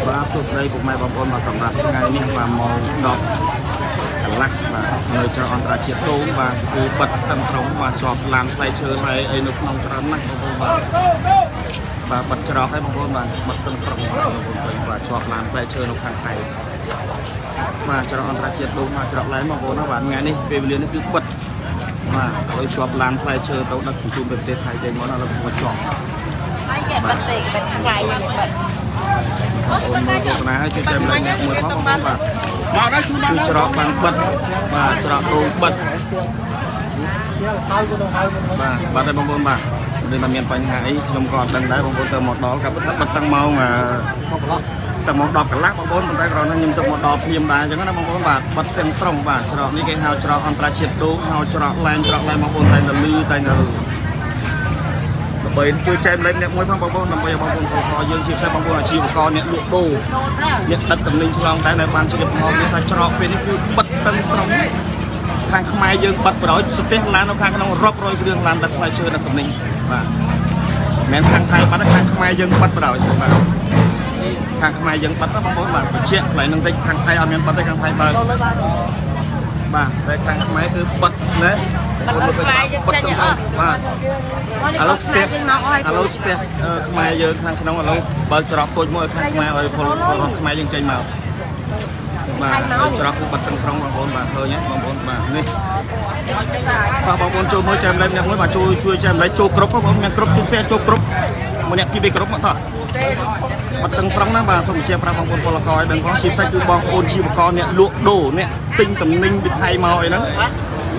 បាទសួស្តីពុកម៉ែបងប្អូនបាទសម្រាប់ថ្ងៃនេះបាទម៉ោង10កន្លះបាទនៅចរអន្តរជាតិទូបាទគឺបិទទាំងស្រុងបាទជាប់ឡានផ្លែឈើហើយអីនៅក្នុងច្រើនណាស់បងប្អូនបាទបិទច្រកហើយបងប្អូនបាទបិទទាំងស្រុងបាទបងប្អូនបាទជាប់ឡានផ្លែឈើនៅខាងថៃបាទចរអន្តរជាតិទូបាទច្រកឡែនបងប្អូនណាបាទថ្ងៃនេះពេលវេលានេះគឺបិទបាទឲ្យជាប់ឡានផ្លែឈើទៅដឹកជញ្ជូនទៅប្រទេសថៃទេមកដល់មកជាប់ហើយគេបិទទេបិទខ្លាយនេះបិទអូនមើលទស្សនាឲ្យជួយតែម្លេចអ្នកមួយផងបងបាទមកដល់គឺច្រកបានបិទបាទច្រកដូងបិទបាទហើយបងប្អូនបាទដូចតែមានបញ្ហាអីខ្ញុំក៏អត់ដឹងដែរបងប្អូនទៅមកដល់ក៏បិទតាំងម៉ោងតាំងម៉ោង10កន្លះបងប្អូនប៉ុន្តែគ្រាន់តែខ្ញុំទៅមកដល់ភ្លាមដែរអញ្ចឹងណាបងប្អូនបាទបិទទាំងស្រុងបាទច្រកនេះគេហៅច្រកអន្តរជាតិដូងហៅច្រកឡែនបងប្អូនតែនៅលឺតែនៅដើម្បីជួយចែកម្លែកអ្នកមួយផងបងប្អូនដើម្បីឲ្យបងប្អូនខយើងជាពិសេសបងប្អូនអាជីវករអ្នកលក់ដូរអ្នកដឹកទំនិញឆ្លងតែនៅបានជ្រាបមកនេះថាច្រកពេលនេះគឺបិទទាំងស្រុងខាងខ្មែរយើងបិទបរោយស្ទះឡាននៅខាងក្នុងរាប់រយគ្រឿងឡានដឹកផ្លែឈើដឹកទំនិញបាទមិនខាងថៃបាត់ទេខាងខ្មែរយើងបិទបរោយបាទខាងខ្មែរយើងបិទបងប្អូនបាទបញ្ជាក់កន្លែងនឹងតិចខាងថៃអត់មានបិទទេខាងថៃបើកបាទតែខាងខ្មែរគឺបិទណាបិទខ្លាយយើងចេញអស់បាទឥឡូវស្ទះខ្មែរយើងខាងក្នុងឥឡូវបើច្រកទូចមួយខាងខ្មែរឲ្យពលរដ្ឋខ្មែរយើងចេញមកបាទច្រកគឺបិទទាំងស្រុងបងប្អូនបាទឃើញទេបងប្អូនបាទនេះបាទបងប្អូនចូលមើលចែកម្លែកអ្នកមួយបាទជួយចែកម្លែកចូលគ្រប់បងប្អូនមានគ្រប់ជួយ share ចូលគ្រប់មួយអ្នកពីរគ្រប់មកតោះបិទទាំងស្រុងណាបាទសូមអញ្ជើញប្រាប់បងប្អូនពលករឲ្យដឹងផងជាពិសេសគឺបងប្អូនជីវករអ្នកលក់ដូរអ្នកទិញទំនិញពីថៃមកអីហ្នឹង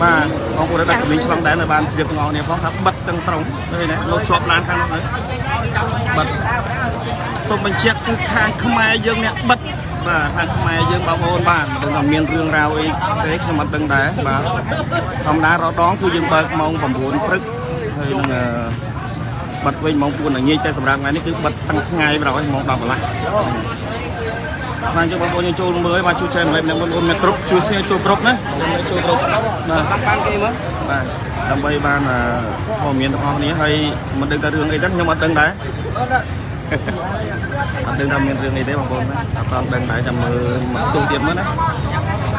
បាទបងប្អូនដែលទំនិញឆ្លងដែននៅបានជ្រាបទាំងអស់គ្នាផងថាបិទទាំងស្រុងឃើញទេលោកជាប់ឡានខាងនោះបិទសូមបញ្ជាក់គឺខាងខ្មែរយើងអ្នកបិទបាទខាងខ្មែរយើងបងប្អូនបាទមិនដឹងថាមានរឿងរ៉ាវអីទេខ្ញុំអត់ដឹងដែរបាទធម្មតារដងគឺយើងបើកម៉ោង9ព្រឹកហើយនឹងបិទវិញម៉ោង4ល្ងាចតែសម្រាប់ថ្ងៃនេះគឺបិទទាំងថ្ងៃប្រហែលម៉ោង10កន្លះបាទជួយបងប្អូនយើងចូលមើលបាទជួយចែកម្លែកអ្នកបងប្អូនអ្នកគ្រប់ជួយ share ចូលគ្រប់ណាចូលគ្រប់បាទបានគេមើលបាទដើម្បីបានព័ត៌មានទាំងអស់គ្នាហើយមិនដឹងថារឿងអីទេខ្ញុំអត់ដឹងដែរអត់ដឹងថាមានរឿងអីទេបងប្អូនណាអត់តដឹងដែរចាំមើលមកស្ទូទៀតមើលណា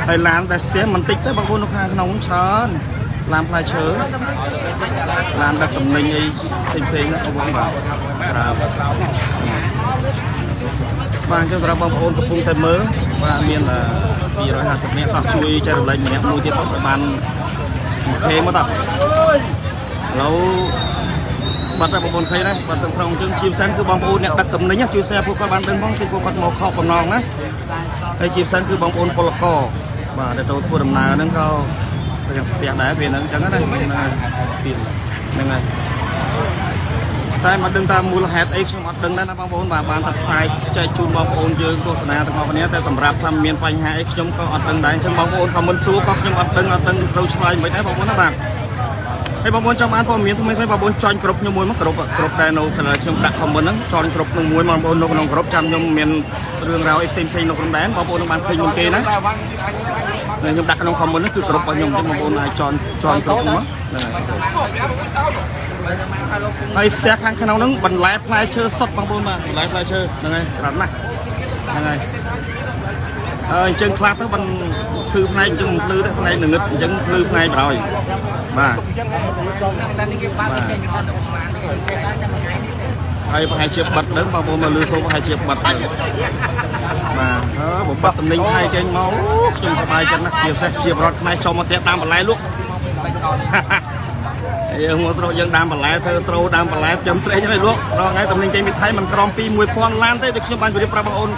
ហើយឡានតែស្ទះមិនតិចទេបងប្អូននៅខាងក្នុងច្រើនឡានផ្លែឈើឡានដឹកទំនិញអីផ្សេងៗណាបងប្អូនបាទបាទអញ្ចឹងសម្រាប់បងប្អូនកំពុងតែមើលបាទមាន250នាក់តោះជួយចែករំលែកម្នាក់មួយទៀតទៅបាន20មកតោះឥឡូវបាទបងប្អូនឃើញណាបាទទាំងស្រុងជាងជាផ្សេងគឺបងប្អូនអ្នកដឹកទំនិញជួយ share ពួកគាត់បានដឹងផងពីពួកគាត់មកខកបំណងណាហើយជាផ្សេងគឺបងប្អូនពលករបាទដែលទៅធ្វើដំណើរហ្នឹងក៏យ៉ាងស្ទះដែរវាហ្នឹងអញ្ចឹងណាហ្នឹងហើយតែមកដឹងតាមមូលហេតុអីខ្ញុំអត់ដឹងដែរណាបងប្អូនបាទបានតែផ្សាយចែកជូនបងប្អូនយើងទស្សនាទាំងអស់គ្នាតែសម្រាប់ថាមានបញ្ហាអីខ្ញុំក៏អត់ដឹងដែរអញ្ចឹងបងប្អូនខមមិនសួរក៏ខ្ញុំអត់ដឹងត្រូវឆ្លើយមិនដែរបងប្អូនណាបាទហើយបងប្អូនចង់បានព័ត៌មានថ្មីៗបងប្អូនចុចគ្រប់ខ្ញុំមួយមកគ្រប់តែនៅខ្ញុំដាក់ខមមិនហ្នឹងចុចគ្រប់នឹងមួយបងប្អូននៅក្នុងគ្រប់ចាំខ្ញុំមានរឿងរ៉ាវអីផ្សេងនៅក្នុងដែនបងប្អូននឹងបានឃើញមុនគេណាខ្ញុំដាក់ក្នុងខមមិនហ្នឹងគឺគ្រប់របស់ខ្ញុំទេបងប្អូនអាចចុចគ្រប់ហ្នឹងហើយស្ទះខាងក្នុងហ្នឹងបន្លែផ្លែឈើសុទ្ធបងប្អូនបាទបន្លែផ្លែឈើហ្នឹងហើយច្រើនណាស់ហ្នឹងហើយអញ្ចឹងខ្លះទៅបានភ្លឺផ្នែកអញ្ចឹងភ្លឺផ្នែកងឹតអញ្ចឹងភ្លឺផ្នែកបរោយបាទហើយប្រហែលជាបិទហ្នឹងបងប្អូនមកលឺសូមប្រហែលជាបិទហ្នឹងបាទបំបត្តិតំណែងថៃចេញមកខ្ញុំសប្បាយចិត្តណាស់ជាពិសេសជាបរិវត្តខ្មែរចូលមកផ្ទះដាំបន្លែលក់យើងមកស្រុកយើងដាំបន្លែធ្វើស្រូវដាំបន្លែចំត្រេះហ្នឹងលក់រាល់ថ្ងៃតំណែងចេញពីថៃមិនក្រំពី 1000 ឡានទេដូចខ្ញុំបានជម្រាបប្រាប់បងប្អូន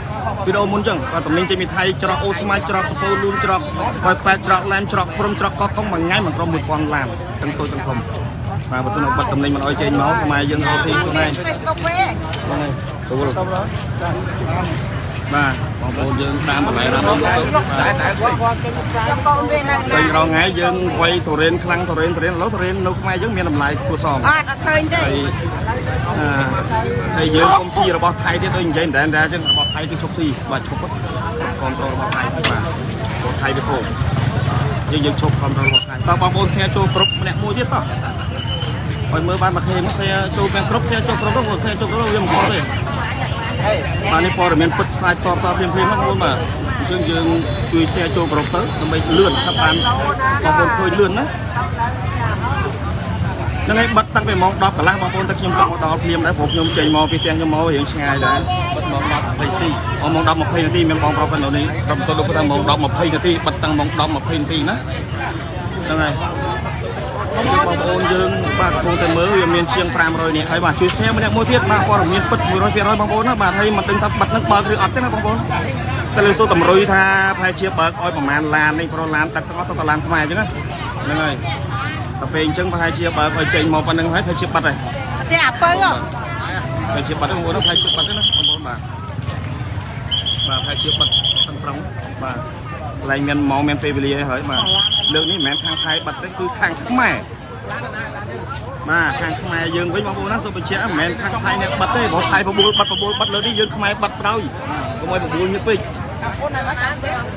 វីដេអូមុនអញ្ចឹងក៏តំណែងចេញពីថៃច្រកអូស្មាច្រកសពូលូនច្រកហើយប៉ែច្រកឡានច្រកព្រំច្រកកោះកុងមួយថ្ងៃមិនក្រំ 1000 ឡានទាំងតូចទាំងធំបាទបើសិនបាត់តំណែងមិនអោយចេញមកខ្មែរយើងរកស៊ីខ្លួនឯងហ្នឹងហើយទូលបាទបងប្អូនយើងដាំបន្លែដាំទៅតែរងថ្ងៃយើងវាយទុរេនខ្លាំងទុរេនឥឡូវទុរេននៅខ្មែរយើងមានតម្លៃគួរសមអត់ឃើញទេហើយយើងកុំស៊ីរបស់ថៃទៀតដូចនិយាយតែអញ្ចឹងរបស់ថៃគឺឈប់ស៊ីបាទឈប់គ្រប់គ្រងរបស់ថៃបាទរបស់ថៃវាពោយើងឈប់គ្រប់គ្រងរបស់ថៃតើបងប្អូន share ចូលគ្រប់ម្នាក់មួយទៀតតោះឲ្យមើលបានមកគេមក share ចូលទាំងគ្រប់ share ចូលគ្រប់ទៅ share ចូលគ្រប់វាមិនខុសទេ បាទ បាទនេះព័ត៌មានពិតផ្សាយតបភ្លាមៗហ្នឹងបងបាទអញ្ចឹងយើងជួយ share ចូលក្រុមទៅដើម្បីលឿនឆាប់បានបងប្អូនឃើញលឿនណាហ្នឹងហើយបាត់តាំងពីម៉ោង 10 កន្លះបងប្អូនតែខ្ញុំមកដល់ភ្លាមដែរព្រោះខ្ញុំចេញមកពីផ្ទះខ្ញុំមករៀងឆ្ងាយដែរបាត់ម៉ោង 10 20 នាទីម៉ោង 10 20 នាទីមានបងប្រុសនៅនេះក្រុមទៅលោកថាម៉ោង 10 20 នាទីបាត់តាំងម៉ោង 10 20 នាទីណាហ្នឹងហើយបងប្អូនយើងបាទកំពុងតែមើលវាមានជាង500នាក់ហើយបាទជួយ share ម្នាក់មួយទៀតបាទព័ត៌មានពិត 100% បងប្អូនណាបាទហើយមិនដឹងថាបាត់នឹងបើកឬអត់ទេណាបងប្អូនតែលើសូតម្រុយថាប្រហែលជាបើកឲ្យប្រហែលឡាននេះព្រោះឡានទឹកទាំងអស់សុទ្ធតែឡានខ្មែរអញ្ចឹងហ្នឹងហើយតែពេលអញ្ចឹងប្រហែលជាបើកឲ្យចេញមកប៉ុណ្្នឹងហើយប្រហែលជាបាត់ហើយតែអាពើប្រហែលជាបាត់ហ្នឹងបងប្អូនប្រហែលជាបាត់ទេណាបងប្អូនបាទប្រហែលជាបាត់ទាំងស្រុងបាទកន្លែងមានម៉ោងមានពេលវេលាហើយបាទលើកនេះមិនមែនខាងថៃបាត់ទេគឺខាងខ្មែរបាទខាងខ្មែរយើងវិញបងប្អូនណាសូមបញ្ជាក់មិនមែនខាងថៃអ្នកបាត់ទេព្រោះថៃបបួលបាត់លើនេះយើងខ្មែរបាត់ប្រោយកុំឲ្យបបួលញឹកពេក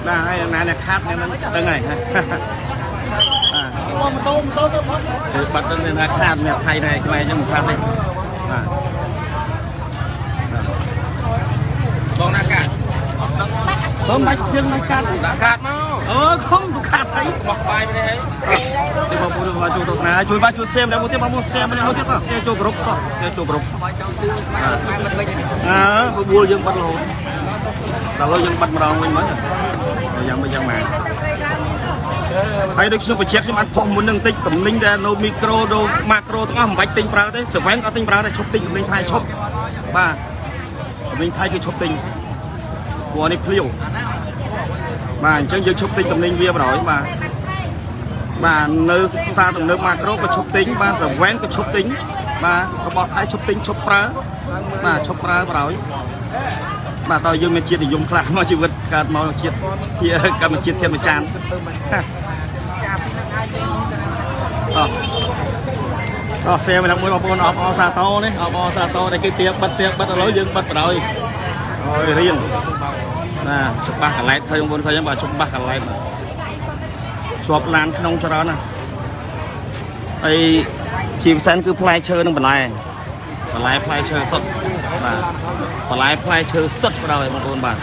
បាទហើយណាអ្នកខាត់អ្នកហ្នឹងដឹងហើយម៉ូតូទៅបាត់ទៅអ្នកខាត់អ្នកថៃnàyខ្មែរយើងមិនខាត់ទេបាទបងណាកាត់ទៅមិនយើងមិនខាត់ដាក់ខាត់មកខំខាត់ហើយបោះបាយទៅនេះហើយបងប្អូនមកចូលទស្សនាជួយបាទជួយ share ម្នាក់មួយទៀតបងប្អូន share ម្នាក់មួយទៀតshare ចូលក្រុមតោះ share ចូលក្រុមបបួលយើងបាត់រហូតដល់យើងបាត់ម្ដងវិញមកយ៉ាងមកហើយដូចខ្ញុំបញ្ជាក់ខ្ញុំអត់ផុសមុននឹងបន្តិចតំណែងដែលនៅមីក្រូនៅម៉ាក្រូទាំងអស់មិនបាច់ទិញប្រើទេ 7 អត់ទិញប្រើទេឈប់ទិញតំណែងថៃឈប់បាទតំណែងថៃគឺឈប់ទិញព្រោះនេះភ្លាវបាទអញ្ចឹងយើងឈប់ទិញតំណែងវាបណ្ដោយបាទនៅផ្សារទំនើបម៉ាក្រូក៏ឈប់ទិញបាទ7ក៏ឈប់ទិញបាទរបស់ថៃឈប់ទិញឈប់ប្រើបាទឈប់ប្រើបណ្ដោយបាទតើយើងមានជាតិនិយមខ្លះមកជីវិតកើតមកជាតិជាកម្មជាតិធានមួយចានអោះសេម្នាក់មួយបងប្អូនអបអសាតោនេះអបអសាតោដែលគេទៀបបិទឥឡូវយើងបិទបណ្ដោយហើយរៀងណាច្បាស់កន្លែងឃើញបងប្អូនឃើញបាទច្បាស់កន្លែងជាប់ឡានក្នុងច្រើនណាហើយជាពិសេសគឺផ្លែឈើនឹងបន្លែផ្លែឈើសុទ្ធបាទបន្លែផ្លែឈើសុទ្ធបណ្ដោយបងប្អូនបាទ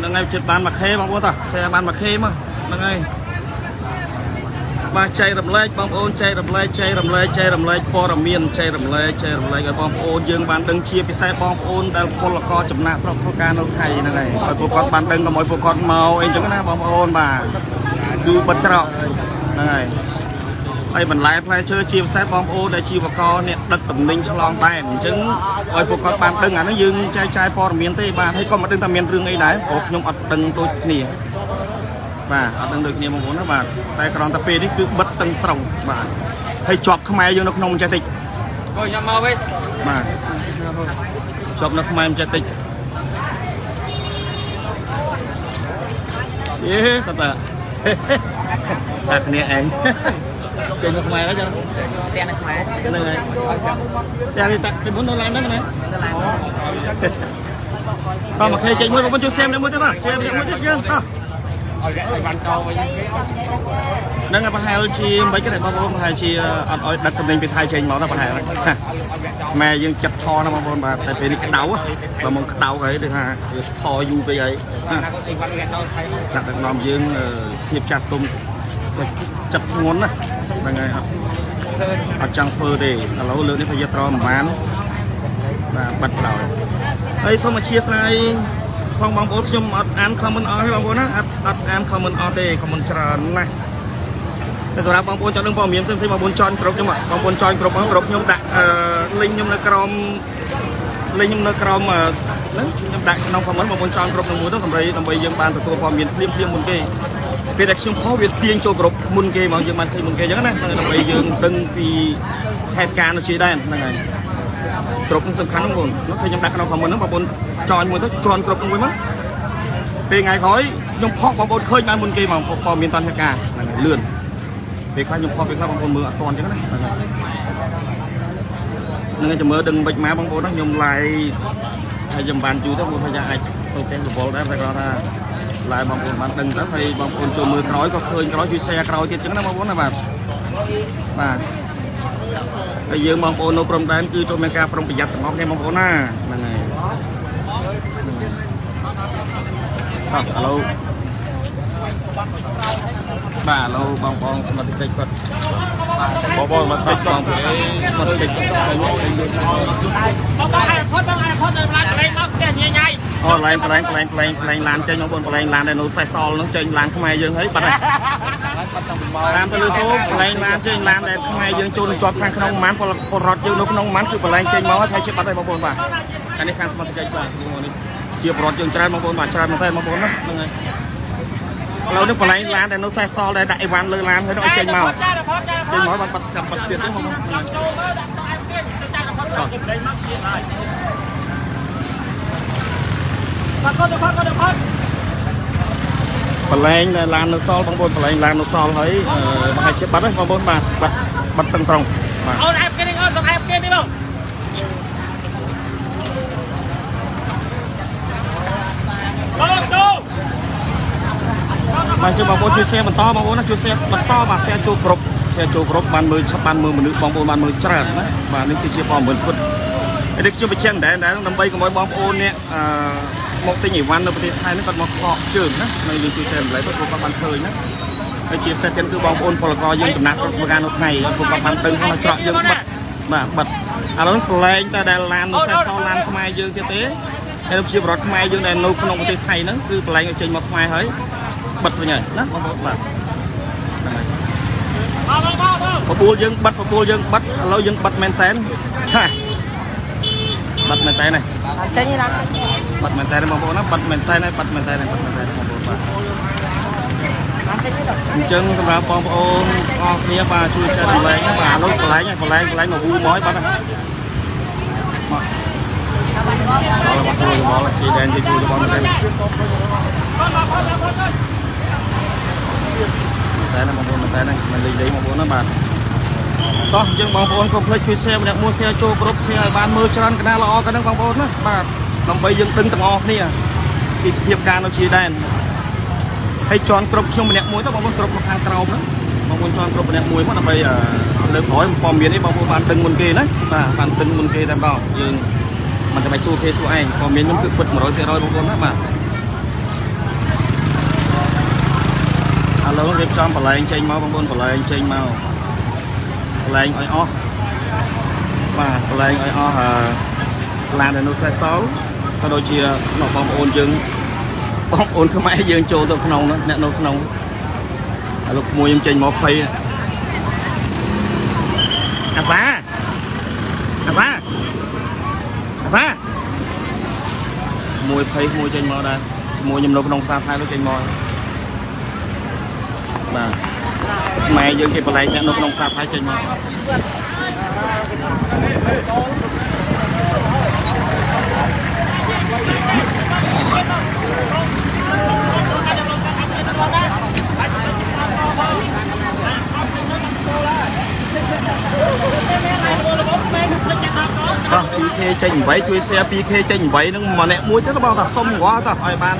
ហ្នឹងហើយចិត្តបានមួយខេបងប្អូនតោះแชร์បានមួយខេមកហ្នឹងហើយបាទចែករំលែកបងប្អូនចែករំលែកព័ត៌មានចែករំលែកឲ្យបងប្អូនយើងបានដឹងជាពិសេសបងប្អូនដែលពលករចំណាក់ស្រុកធ្វើការនៅថៃហ្នឹងហើយឲ្យពួកគាត់បានដឹងកុំឲ្យពួកគាត់មកអីចឹងណាបងប្អូនបាទគឺបិទច្រកហ្នឹងហើយបន្លែផ្លែឈើជាពិសេសបងប្អូនដែលជីវករអ្នកដឹកតំណែងឆ្លងដែនអញ្ចឹងឲ្យពួកគាត់បានដឹងអាហ្នឹងយើងចែកចាយព័ត៌មានទេបាទហើយក៏មិនដឹងថាមានរឿងអីដែរព្រោះខ្ញុំអត់ដឹងដូចគ្នាបាទអត់ដឹងដូចគ្នាបងប្អូនណាបាទតែគ្រាន់តែពេលនេះគឺបិទទាំងស្រុងបាទហើយជាប់ខ្មែរយើងនៅក្នុងចេះតិចអូញ៉ាំមកវិញបាទជាប់នៅខ្មែរចេះតិចយេសត្វតាគ្នាឯងចេញនៅខ្មែរហើយចឹងផ្ទះនៅខ្មែរហ្នឹងហើយផ្ទះនេះតាពីមុននៅឡានហ្នឹងណាតោះមកគេចេញមួយបងប្អូនជួយ share មួយទៀតណា share មួយទៀតយើងតោះឲ្យបានតវិញហ្នឹងប្រហែលជាមិនគេបងប្អូនប្រហែលជាអត់ឲ្យដឹកតំណែងពីថៃចេញមកណាប្រហែលហ្នឹងម៉ែយើងចិត្តថណាបងប្អូនបាទតែពេលនេះក្តៅបើមកក្តៅហើយដូចថាថយូរពេកហើយដាក់ដឹកនាំយើងភាពចាស់ទុំចិត្តធ្ងន់ណាហ្នឹងហើយអត់ចង់ធ្វើទេឥឡូវលើកនេះប្រយ័ត្នត្រមិនបានបាទបាត់ដល់ហើយសូមអធិស្ឋានផងបងប្អូនខ្ញុំអត់អាន comment អស់ទេបងប្អូនណាអត់អាន comment អស់ទេ comment ច្រើនណាស់តែសម្រាប់បងប្អូនចង់ដឹងព័ត៌មានផ្សេងៗបងប្អូនចន់គ្រប់ខ្ញុំបងប្អូនចន់គ្រប់ខ្ញុំដាក់link ខ្ញុំនៅក្រោមហ្នឹងខ្ញុំដាក់ក្នុង comment បងប្អូនចន់គ្រប់នឹងមួយទៅដើម្បីយើងបានទទួលព័ត៌មានភ្លាមមុនគេពេលដែលខ្ញុំផុសវាទាញចូលគ្រប់មុនគេមកយើងបានឃើញមុនគេអញ្ចឹងណាដើម្បីយើងដឹងពីហេតុការណ៍នោះជាដែរហ្នឹងហើយគ្រប់សំខាន់ហ្នឹងបងប្អូនខ្ញុំដាក់ក្នុង comment ហ្នឹងបងប្អូនចន់មួយទៅចន់គ្រប់មួយមកពេលថ្ងៃក្រោយខ្ញុំផុសបងប្អូនឃើញបានមុនគេមកព័ត៌មានតាន់ហេតុការណ៍ហ្នឹងហើយលឿន ពេលខ្លះខ្ញុំខកពេលខ្លះបងប្អូនមើលអត់ទាន់អញ្ចឹងណានឹងចាំមើលដឹងមិនមកបងប្អូនណាខ្ញុំឡាយហើយខ្ញុំបានជួយទៅបងប្អូនអាចទៅផ្ទះរវល់ដែរតែគាត់ថាឡាយបងប្អូនបានដឹងទៅហើយបងប្អូនចូលមើលក្រោយក៏ឃើញក្រោយជួយ share ក្រោយទៀតអញ្ចឹងណាបងប្អូនណាបាទហើយយើងបងប្អូននៅព្រំដែនគឺត្រូវមានការប្រុងប្រយ័ត្នទាំងអស់គ្នាបងប្អូនណាហ្នឹងហើយឥឡូវបាទឥឡូវបងប្អូនសមាជិកគាត់បងប្អូនមកតិចបងប្អូនសមាជិកគាត់ទៅមកយើងបងឲ្យផុតឡើងលេងមកផ្ទះញ៉ៃញ៉ៃអូឡើងឡានចេញបងប្អូនឡានដែលនៅសេះសល់នោះចេញឡានខ្មែរយើងហើយបាត់ហើយតាមទៅលើសូមឡានចេញឡានដែលខ្មែរយើងចូលជាប់ខាងក្នុងប្រហែលពលរដ្ឋយើងនៅក្នុងប្រហែលគឺចេញមកហើយជាបាត់ហើយបងប្អូនបាទអានេះខាងសមាជិកបាទនេះជាពលរដ្ឋយើងច្រើនបងប្អូនបាទច្រើនមែនទេបងប្អូនណាហ្នឹងហើយឥឡូវនេះបលែងឡានដែលនៅសេះសល់ដែលដាក់អីវ៉ាន់លើឡានហើយនោះឲ្យចេញមកបានបាត់ចាំបាត់ទៀតទេបងប្អូនបលែងឡាននៅសល់បងប្អូនបលែងឡាននៅសល់ហើយប្រហែលជាបាត់ហើយបងប្អូនបាទបាត់ទាំងស្រុងបាទអូនអាប់គេនេះអូនទៅអាប់គេនេះបងបាទជួយបងប្អូនជួយ share បន្តបងប្អូនណាជួយ share បន្តបាទ share ចូលគ្រប់បានមើលមនុស្សបងប្អូនបានមើលច្រើនណាបាទនេះគឺជាបងប្អូនពុតនេះខ្ញុំបញ្ជាក់ដែរដើម្បីកុំឲ្យបងប្អូននេះមកទិញអីវ៉ាន់នៅប្រទេសថៃនេះគាត់មកខកជើងណានៅយើងជួយ share ម្ល៉េះទៅគាត់បានឃើញណាហើយជាពិសេសទៀតគឺបងប្អូនពលករយើងចំណាក់ស្រុកធ្វើការនៅថ្ងៃគាត់បានដឹងថាច្រកយើងបាត់ឥឡូវប្រឡែងតែដែលឡាននៅសេះសល់ឡានខ្មែរយើងទៀតទេហើយជាប្រវត្តិខ្មែរយើងដែលនៅក្នុងប្រទេសថៃហ្នឹងគឺប្រឡែងឲ្យចេញមកខ្មែរហើយបិទវិញហើយណាបងប្អូនបាទពពូលយើងបិទឥឡូវយើងបិទមែនតែនហាបិទមែនតែនហ្នឹងចេញណាបិទមែនតែនបងប្អូនណាបិទមែនតែនបងប្អូនបាទអញ្ចឹងសម្រាប់បងប្អូនអរគ្នាបាទជួយចែករំលែកណាបាទឥឡូវកន្លែងមកវូមកបាត់ហើយមកចូលជីដែនទីជួយបងតែណាបងប្អូនតែណាមិនលេងបងប្អូនណាបាទតោះអញ្ចឹងបងប្អូនកុំភ្លេចជួយ share ម្នាក់មួយ share ចូលគ្រប់ share ឲ្យបានមើលច្រើនកណ្ដាលល្អកណ្ដឹងបងប្អូនណាបាទដើម្បីយើងដឹងទាំងអស់គ្នាពីសភាពការនៅជាដែនហើយជន់គ្រប់ខ្ញុំម្នាក់មួយទៅបងប្អូនគ្រប់ខាងក្រោមហ្នឹងបងប្អូនជន់គ្រប់ម្នាក់មួយមកដើម្បីលើកក្រោយព័ត៌មាននេះបងប្អូនបានដឹងមុនគេណាបាទបានដឹងមុនគេតែបងយើងមិនចាំបាច់សួរគេសួរឯងព័ត៌មានខ្ញុំគឺពិត 100% បងប្អូនណាបាទឥឡូវរៀបចំបលែងចេញមកបងប្អូនបលែងចេញមកបលែងឲ្យអស់បាទបលែងឲ្យអស់ឡានដែលនៅសេះសល់ក៏ដូចជាបងប្អូនយើងបងប្អូនខ្មែរយើងចូលទៅក្នុងនោះអ្នកនៅក្នុងឥឡូវមួយខ្ញុំចេញមកភ័យអាសាមួយភ័យមួយចេញមកដែរមួយខ្ញុំនៅក្នុងផ្សារថៃនោះចេញមកបាទម៉ែយើងគេបលែងអ្នកនៅក្នុងផ្សារថៃចេញមក2K ចេញ8ជួយ share 2K ចេញ8ហ្នឹងមកអ្នកមួយទៅបងថាសុំងល់តោះឲ្យបាន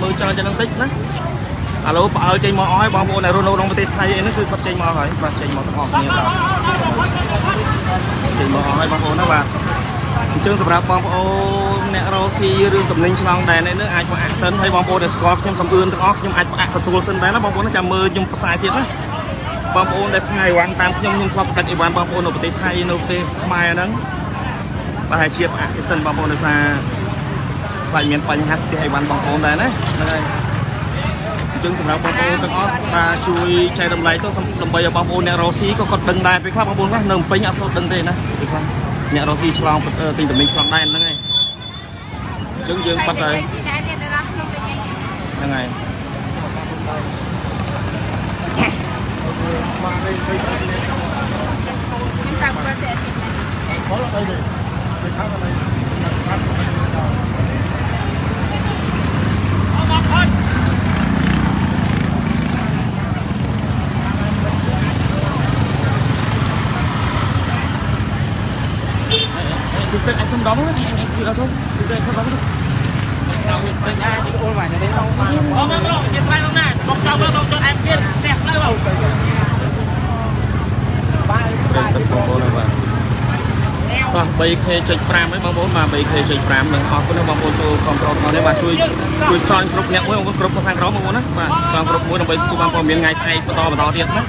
មើលច្រើនចឹងតិចណាឥឡូវបើឲ្យចេញមកអស់ហើយបងប្អូនដែលរស់នៅក្នុងប្រទេសថៃអីហ្នឹងគឺគាត់ចេញមកហើយបាទចេញមកទាំងអស់គ្នាបាទចេញមកអស់ហើយបងប្អូនណាបាទអញ្ចឹងសម្រាប់បងប្អូនអ្នករស់ស៊ីរឿងតំណែងឆ្លងដែននេះអាចមកអាក់សិនហើយបងប្អូនដែលស្គាល់ខ្ញុំសំអឿនទាំងអស់ខ្ញុំអាចអាក់ទទួលសិនដែរណាបងប្អូនចាំមើលខ្ញុំផ្សាយទៀតណាបងប្អូនដែលផ្ញើអីវ៉ាន់តាមខ្ញុំធ្លាប់ដឹកអីវ៉ាន់បងប្អូននៅប្រទេសថៃនៅប្រទេសខ្មែរហ្នឹងបាទហើយជាផ្អាកសិនបងប្អូនដោយសារខ្លាចមានបញ្ហាស្ទះអីវ៉ាន់បងប្អូនដែរណាហ្នឹងហើយអញ្ចឹងសម្រាប់បងប្អូនទាំងអស់បាទជួយចែករំលែកទៅដើម្បីឲ្យបងប្អូនអ្នករស់ស៊ីក៏គាត់ដឹងដែរពេលខ្លះបងប្អូនខ្លះនៅពេញអត់សូវដឹងទេណាពេលខ្លះអ្នករស់ស៊ីឆ្លងទិញតំណែងឆ្លងដែនហ្នឹងហើយអញ្ចឹងយើងបាត់ហើយហ្នឹងហើយ ទឹកអាចសុំដងនេះanhគឺអត់ទៅទឹកខុសទៅเอาไปได้ที่โอนไหวจะได้เอามาเอามาลงจะไปลงหน้าบอกเจ้าว่าลงจนแอบเพี้ยนแตกเลยเปล่าเป็นตะโกนเลยว่าก็ใบเคจุดปรามให้บางคนมาใบเคจุดปรามหนึ่งออกก็ได้บางคนตัวคอมโตรเขาได้มาช่วยซ้อนกรุ๊ปเนี่ยบางคนกรุ๊ปทางร้องบางคนนะมาตอนกรุ๊ปมวยต้องไปตัวบางคนมีไงใส่ต่อเทียบนะ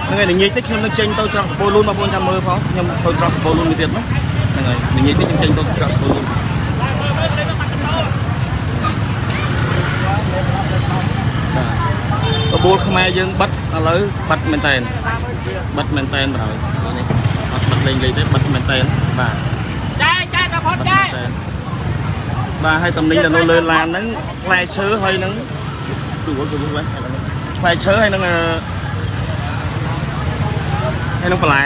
ยังไงหนึ่งยี่ติ๊กยังนึกเจนตัวจอสโปลูนบางคนทำมือเขายังตัวจอสโปลูนมีเทียบนะยังไงหนึ่งยี่ติ๊กยังเจนตัวจอสโปลูนกระบวนขมายยังบัดอะไรบัดเมนเทนบัดเมนเทนเรานี่บัดเล่นเลยได้บัดเมนเทนบ่าใช่กระพดใช่บ่าให้ตำนี้จะโนเลยลานนั้นลายเชื้อให้นั้นดูว่าดูไว้ลายเชื้อให้นั้นปลา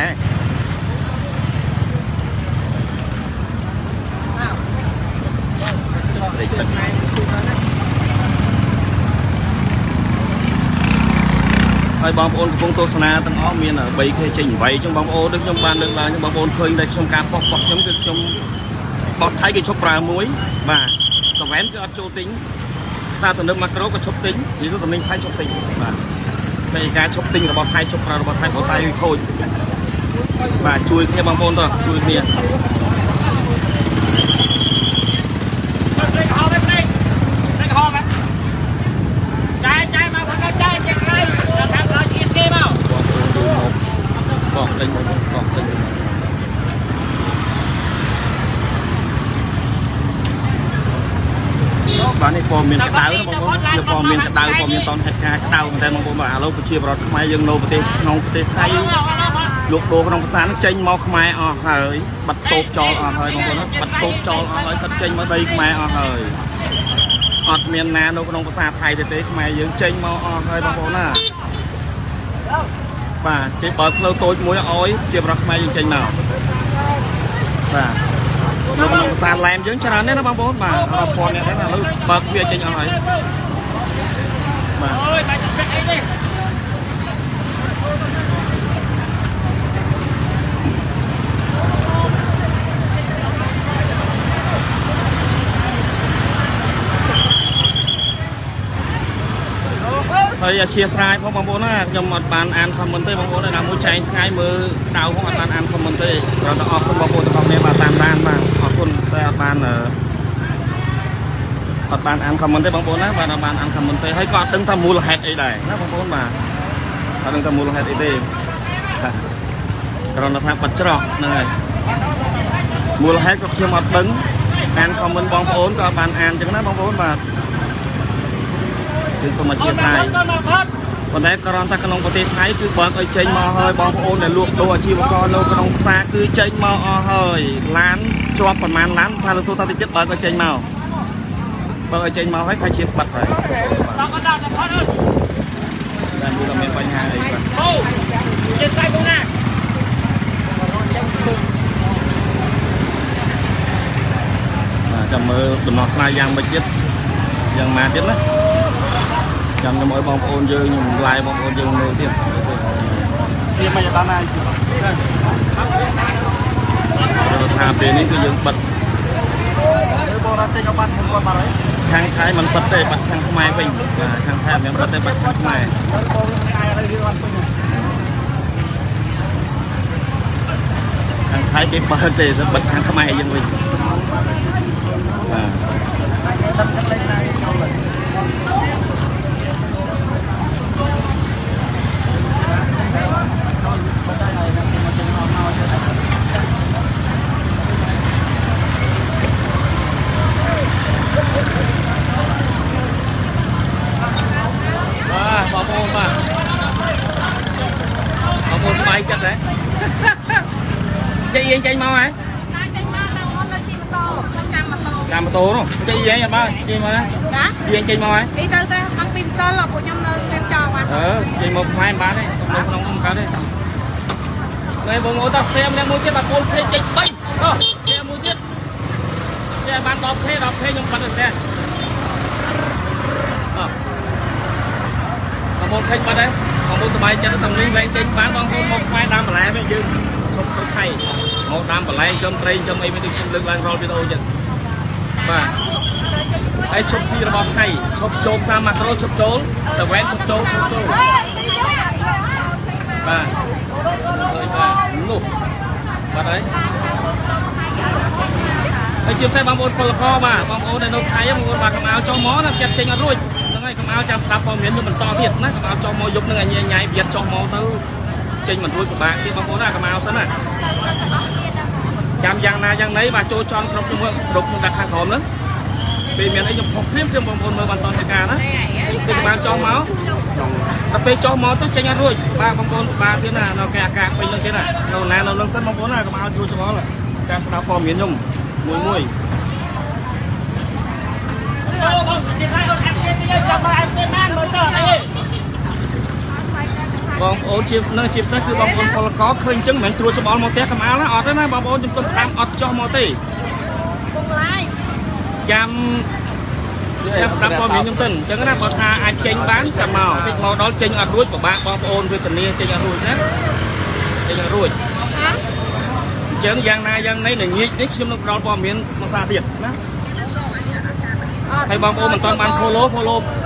ให้บางคนกงโตสนาตั้งอ้อมีน่ะใบเคยจิงไว้จังบางโอดึกจังบานดึกเลยจังบางคนเคยได้ชมการปอกจังคือชมปอกไทยกี่ชกปลามุ้ยบ่าสวรรค์ก็อัดโจติงซาตัวนึงมาโกรก็ชกติงยี่ตัวนึงไทยชกติงบ่าในการชกติงระบบไทยชกปลาระบบไทยระบบไทยโคตรบ่าช่วยเนี่ยบางคนตัวช่วยเนี่ยบอกเลยบ้านนี้พอมีกระดาวบางคนเดี๋ยวพอมีกระดาวพอมีตอนเหตุการณ์กระดาวแต่บางคนว่าเราไปเชียร์รถขมายยังโนประเทศน้องประเทศไทยลูกโดขนมภาษาเจงมอขมายเฮ้ยบัดโตจอเฮ้ยบางคนบัดโตจอเฮ้ยตัดเจงมาได้ขมายเฮ้ยอดเมียนนาโนขนมภาษาไทยเตะขมายยังเจงมอเฮ้ยบางคนน่ะบ่าเจ็บเปิดเราโตมวยอ้อยเจ็บรักไม่ยังใจหนาวบ่าเรากำลังสานแรงเยอะขนาดนี้นะบางคนบ่าเราพอเนี่ยได้นะเราเปิดเบียร์ใจอ้อยบ่าเฮ้ยเชียร์สายเพราะบางคนน่ะยมอัดบานอ่านคอมเมนต์บางคนได้นำมือใจง่ายมือดาวของอัดบานอ่านคอมเมนต์เราจะออกคนบางคนจะคอมเมนต์มาตามด้านบ้างออกคนแต่อัดบานอ่านคอมเมนต์บางคนนะบานอัดบานอ่านคอมเมนต์ให้ก็ดึงทำมูลเหตุไอ้ใดนะบางคนมาดึงทำมูลเหตุไอ้ใดเราจะทำปัจจุบันนั่นไงมูลเหตุก็เชื่อมอัดดึงอ่านคอมเมนต์บางคนก็บานอ่านจังนะบางคนมาคือสมาชิกไทยคนไหนกรอนตะกนงประเทศไทยคือเบิกไอ้เจงมอเฮยบางโอนเนี่ยลวกตัวอาชีพกรโลกนงซาคือเจงมอเฮยล้านชอบประมาณล้านพาราสูตาติจิตเบิกไอ้เจงมอเบิกไอ้เจงมอให้ใครเชียบบัตรไปdan juga main banyak hari kan. Oh, jadi saya punya. Nah, cuma benar saya yang budget, yang macet lah. Jam cho mỗi bông ôn dư nhưng lại bông ôn dư nơi tiếp. Thì bây giờ ta này. Thà về ní cái dương bật. Khang thái mình bật đây bật khang mai bình và khang thái mình bật đây bật khang mai. Khang thái cái bật đây bật khang mai dương bình. Bay chắc đấy. Chạy yên chạy mau hả? Làm mà tô đúng không? Chạy yên vậy ba, chạy mau đấy. Hả? Yên chạy mau hả? Đi từ từ bằng pin sơn là của nhóm nơi đem trò mà. Chạy một hai ba đấy, không cá đấy. Này bố ngồi ta xem đang mua cái là con xe chạy bay. Xe mua tiếp. Xe bán đọc thế nhưng bắt được xe. Một thanh bắt đấy. Còn một số bài chân tầm linh lên trên bán con một mai đam lại với dư บไข่หมกดำปลาไหลจมเตยจมไอ้ไม่ได้ชิมลึกแรงรอวิดีโอจังมาไอ้ชบซีระบอกไข่ชบโจมซามาโครชบโจลแต่แหวนชบโจลมาเลยมาลูกมาไหนไอ้จิ้มใส่บางโอนพลคอมาบางโอนในนกไทยบางโอนมาขมเอาจอมอนะจัดเจงอรุ่ยยังไงขมเอาจำตาพอเหม็นอยู่มันต่อเพียดนะขมเอาจอมอยกนึงไงใหญ่เบียดจอมอเต้าเจงมันรุ่ยกับบางที่บางโอนน่ะขมเอาซะน่ะจำยังนายังไหนมาโจจอนครบจังหวะครบมันดักทางหอมนั้นปีเมียนไอ้ยังพกเพี้ยมบางโอนเมื่อวันตอนเหตุการณ์นะเป็นขมเอาจอมอแต่ไปจอมอต้องเจงอรุ่ยบางโอนบางที่น่ะเราแกะกางไปเรื่องที่น่ะเราแน่เราเรื่องสั้นบางโอนน่ะขมเอาจูจอมอแหละการสนับพอเหม็นยุ่งมวยบองโอนชิมนั่งชิมซะคือบองโอนพลกอเคยจึงเหมือนตรวจสมองมอเตะขมาแล้วออกได้ไหมบองโอนจุ่มส้มตำออกจอมอเตะยำรับความเห็นจุ่มส้นจังนั้นบอทาอาเจงบ้านจะเมาติดเมาดอลเจงอรุ่ยกับบางบองโอนเป็นตัวนี้เจงอรุ่ยนะเจงอรุ่ยเจิงยังนายยังในหนึ่งนี้นี่ชิมน้ำร้อนความเห็นมาซาเดียดนะให้บางโอมันตอนมันโพโล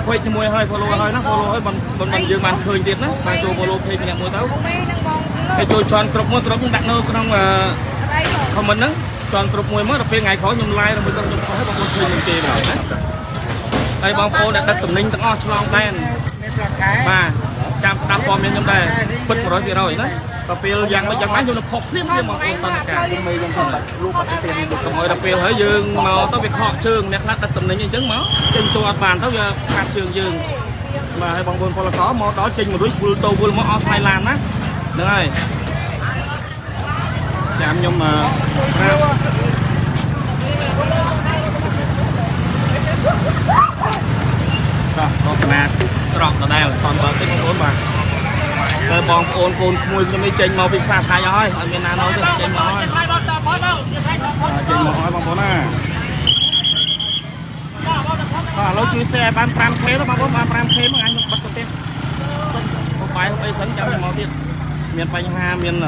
คุยจมวยให้โพโลให้นะโพโลให้มันยืมมันเคยเด็ดนะมาโจโพโลเคยเป็นอย่างมวยเต้าให้โจชอนกรบมวยกรบดักโน่ก็ต้องคอมเมนต์นะชอนกรบมวยเมื่อเราเป็นไงขอยุ่มไล่เราไม่ต้องยุ่มขอให้บางคนเคยยุ่มเกมหน่อยนะให้บางโอดักตุ่มนิ่งตั้งอ้อฉลองแบนมาจำตามฟอร์มยังได้พึ่ง100%นะตะเปียยังไม่ยังไม่อยู่ในพกเพี้ยมบางคนตอนการลูกขโมยตะเปียเฮ้ยยืงมาต้องไปเคาะเชิงเนี่ยคลาดตัดตุ่มนิ่งยังจึงมั้งจึงตัวบานเท่าจะขาดเชิงยืงมาให้บางคนพอละก้อมอđó trình một đôi bùi tàu bùi mọ Thái Lan á được rồi chạm nhưng mà rồi con sna trọt ở đây còn bờ cái con bà rồi bong ôn côn mùi nó mới trình màu vịt xa thay rồi ở miền Nam nói thì trình màu thôi trình màu thôi bong bóng à lâu chui xe ban pram thế đó bong ban pram thế mà anh bắt đầu tiên không phải sấn cho màu tiền miền Tây ha miền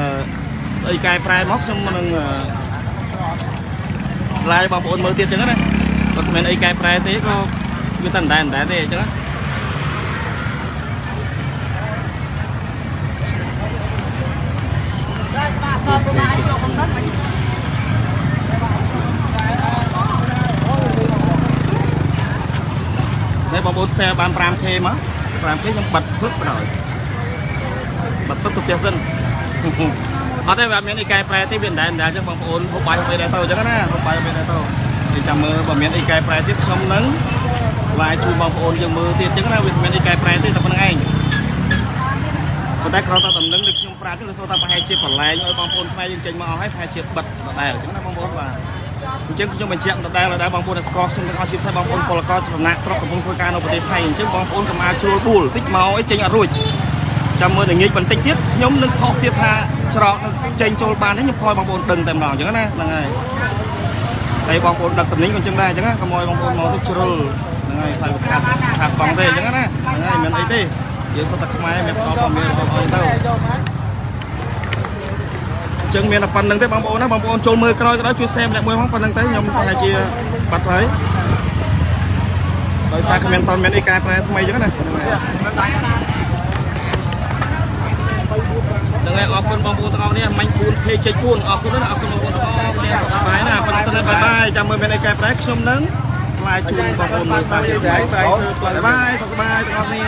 xây cài prai móc xong mình lại bong ôn mới tiền chứ đấy còn miền ấy cài prai thế có cái tần đàn đá thế chứ đây bong bóng xe ban pram thế mà pram thế nhưng bật phước rồi bật phước thực dân ở đây bạn miền Tây cài prai thế miền đàn đá chứ bong ôn không bay về đại tàu chứนะkhông bay về đại tàu thì chăm mơ bong miền Tây cài prai tiếp xong nắng lại chui bong ôn nhưng mơ tiền chứนะmiền Tây cài prai thế là phần anhคนแต่เราตำนึงในช่วงปลายที่เราโซตาไปให้เชียบปลายย้อยบางคนทำไมยังเจงมาเอาให้ให้เชียบบัดแต่ถึงนั้นบางคนว่าจึงช่วงเป็นเชียบแต่เราได้บางคนสกอร์ซึ่งเอาชิปใส่บางคนพลกรชนะครบกับพงคุยการในประเทศไทยจึงบางคนก็มาชูบูลติ๊กเมาไอ้เจงอรุ่ยจำมืออย่างงี้มันติ๊กทิศย้อมนึกพอเทียบท่าฉลองเจงโจลบานให้ยังคอยบางคนดึงเต็มหน่อยอย่างนั้นนะยังไงไอ้บางคนดักตำนี้กันจึงได้จังนะขโมยบางคนมองทุกชูยังไงใส่ขาดฟังเตะอย่างนั้นนะยังไงเหมือนไอ้เต้เดี๋ยวสตักไม้แบบเอาความเมียเอาเต้าจึงเมียนปันหนึ่งได้บางโอนนะบางโอนโจมมือกระโดดช่วยแซมแหละมือของปันหนึ่งได้ยมอะไรเชียปัดไว้โดยสายคอมเมนต์ตอนเมียนไอ้กายไปทำไมเยอะนะยังไงออกคนบางโอนตะเอาเนี่ยมันปูนเคยใจปูนออกคนนั้นออกคนบางโอนตะเอาเนี่ยสบายนะปันสนับบายบายจำมือเมียนไอ้กายไปชมนั้นลายจูนบางโอนมือสายบายบายสบายตะเอาเนี่ย